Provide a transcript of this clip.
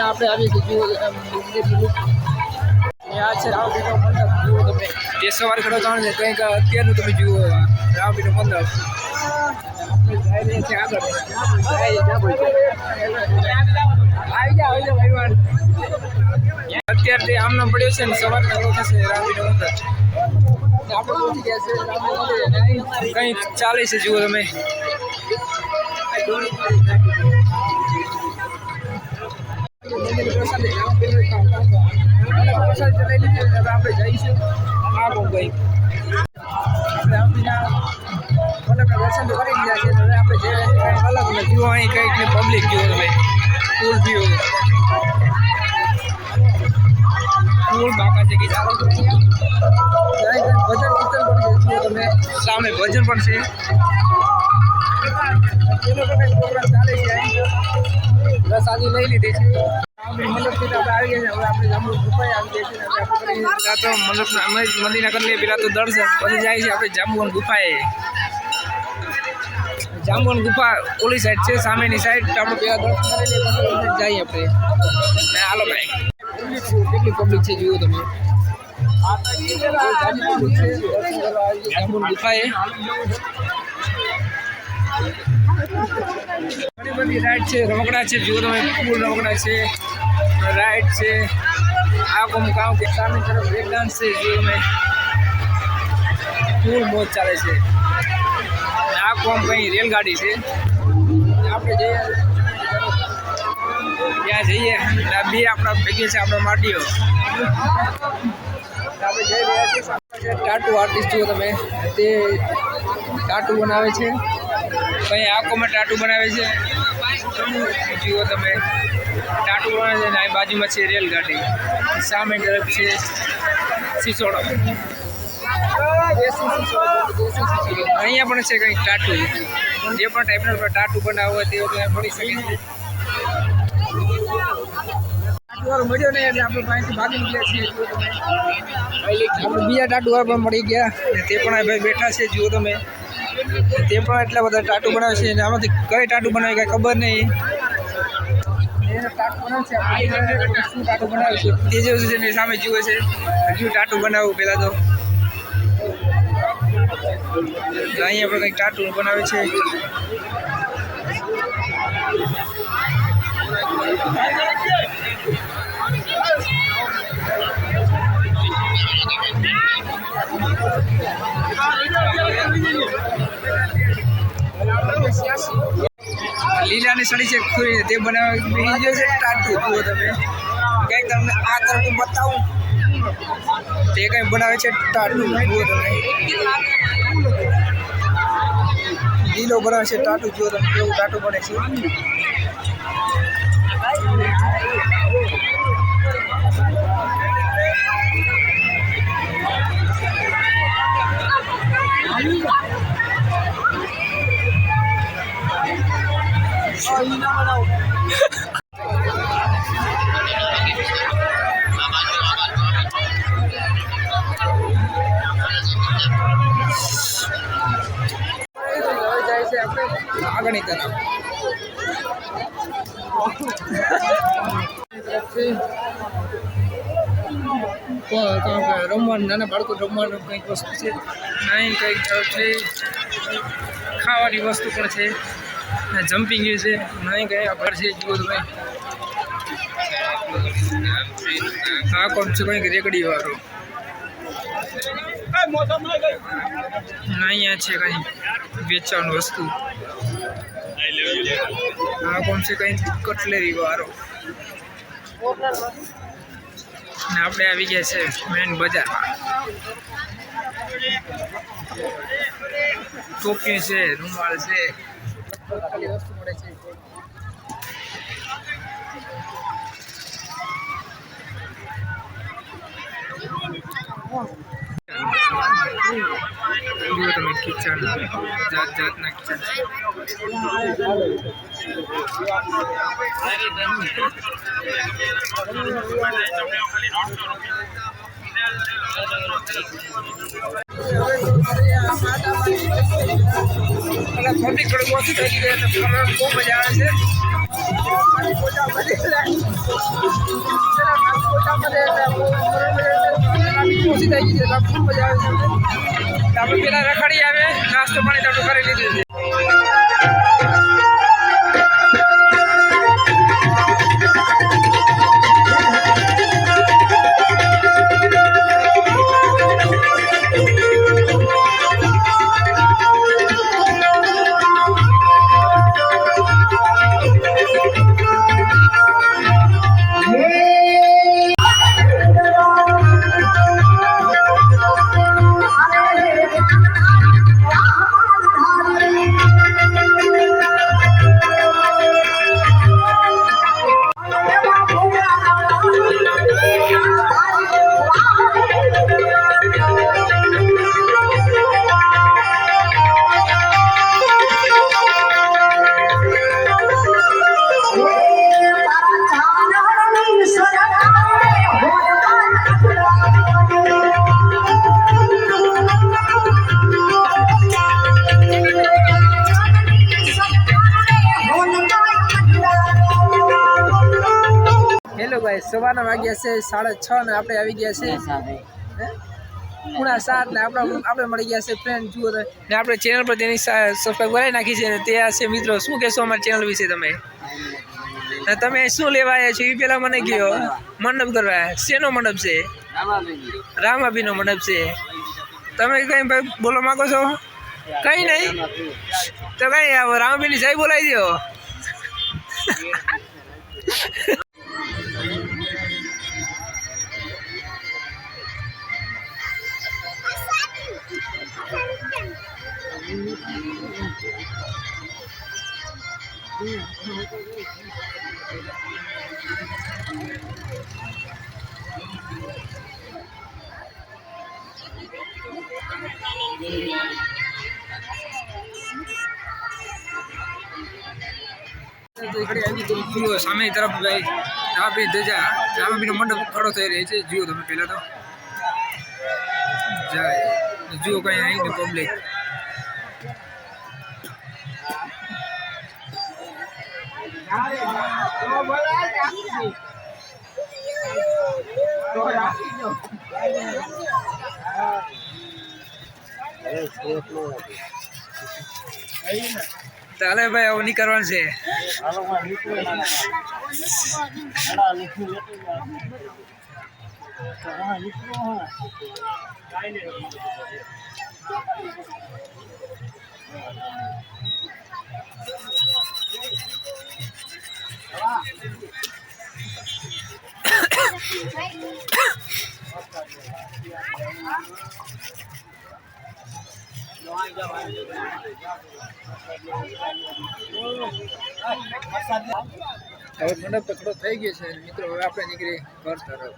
આપણે આવી આ છે રાવપીરનો મંડપ જુઓ તમે એ સવાર ખડો જાણ છે કંઈક અત્યારનું તમે જુઓ રાવપીરનો મંડપ અત્યારે આમનો પડ્યો છે ને સવાર ખડો થશે રાવપીરનો મંડપ આપણે પહોંચી ગયા છે કંઈક ચાલે છે જુઓ તમે આપણે જઈશું દર્શન તો કરી ગયા છે હવે આપણે જે અલગ જુઓ અહીં કંઈક પબ્લિક જુઓ તમે ફૂલ વ્યૂ ફૂલ બાપા છે કે ભજન કીર્તન પણ જુઓ તમે સામે ભજન પણ છે પ્રોગ્રામ ચાલે છે પ્રસાદી લઈ લીધી છે મંદિરના કરી પેલા તો દર્શન પછી જાય છે આપણે જાંબુવન ગુફાએ જાંબુવન ગુફા ઓલી સાઈડ છે સામેની સાઈડ આપણે પેલા દર્શન કરી જઈએ આપણે હાલો ભાઈ કેટલી પબ્લિક છે જુઓ તમે જાંબુવન ગુફાએ ઘણી બધી રાઈડ છે રમકડા છે જુઓ તમે ફૂલ રમકડા છે રાઈડ છે આ કોમ કામ કે સામે તરફ બ્રેક ડાન્સ છે જુઓ તમે ફૂલ મોજ ચાલે છે આ કોમ કઈ રેલગાડી છે આપણે જઈએ ત્યાં જઈએ બે આપણા ભેગી છે આપણા માટીઓ આપણે જઈ રહ્યા છીએ ટાટુ આર્ટિસ્ટ જુઓ તમે તે ટાટુ બનાવે છે કંઈ આંખોમાં ટાટુ બનાવે છે જુઓ તમે ટાટુ બનાવે છે ને બાજુમાં છે રેલગાડી સામે તરફ છે સિસોડો અહીંયા પણ છે કંઈક ટાટુ જે પણ ટાઈપનો ટાટુ બનાવવો હોય તેઓ ત્યાં મળી શકે છે ટાટુ મળ્યો નહીં એટલે આપણે પાસેથી ભાગી નીકળ્યા છીએ જુઓ તમે આપણે બીજા ટાટુ પણ મળી ગયા તે પણ ભાઈ બેઠા છે જુઓ તમે તે પણ એટલા બધા ટાટુ બનાવે છે અને આમાંથી કઈ ટાટુ બનાવે કાંઈ ખબર નહીં એને ટાટુ બનાવે છે શું ટાટુ બનાવે છે તે જેવું છે ને સામે જુએ છે હજુ ટાટુ બનાવવું પહેલાં તો અહીંયા પણ કંઈક ટાટુ બનાવે છે લીલાની સડી છે તે બનાવવા છે ટાટુ જુઓ તમે કંઈક તમને આ તરફ બતાવું તે કંઈક બનાવે છે ટાટુ જુઓ તમે લીલો બનાવે છે ટાટુ જુઓ તમે કેવું ટાટુ બને છે આગળની તરફ રમવાનું નાના બાળકો રમવાનું કંઈક વસ્તુ છે અહીં કંઈક છે ખાવાની વસ્તુ પણ છે જમ્પિંગ છે નહીં ગયા ઘર છે જુઓ તમે આ કોણ છે કંઈક રેકડી વાળો અહીંયા છે કંઈ વેચવાનું વસ્તુ આ કોણ છે કંઈ કટલેરી વાળો ને આપણે આવી ગયા છે મેન બજારમાં ટોપી છે રૂમાલ છે વસ્તુ મળે છે તમે કિચન જાત જાતના કિચન ટ્રાફિક થોડી ઓછી થઈ ગઈ છે એટલે ફરવાની બહુ મજા આવે છે. ઓછી થઈ ગઈ છે ખૂબ મજા આવે છે. આપણે પેલા રખડી આવે નાસ્તો પાણી તો કરી લીધું છે. હેલો ભાઈ, સવારના વાગ્યા છે 6:30 ને આપણે આવી ગયા છે 7:30 ને આપણે મળી ગયા છે ફ્રેન્ડ. જુઓ ને આપણે ચેનલ પર તેની સબસ્ક્રાઈબ કરાવી નાખી છે ને તે આ છે મિત્રો. શું કહેશો અમારી ચેનલ વિશે તમે? તમે શું લેવા આવ્યા છો એ પેલા મને કહો. મંડપ કરવા શેનો મંડપ છે? રામાભીનો મંડપ છે. તમે કઈ ભાઈ બોલવા માંગો છો? કઈ નહીં તો કઈ રામાભીની જય બોલાવી દો. સામે તરફ ભાઈ રામાભી ધજા રામાભીનો મંડપ ખડો થઈ રહ્યો છે. જુઓ તમે પેલા તો જાય જુઓ કઈ અહીં પબ્લિક. ચાલે ભાઈ હવે નીકળવાનું છે. હવે મંડપ તો થોડો થઈ ગયો છે મિત્રો. હવે આપણે નીકળી ઘર તરફ.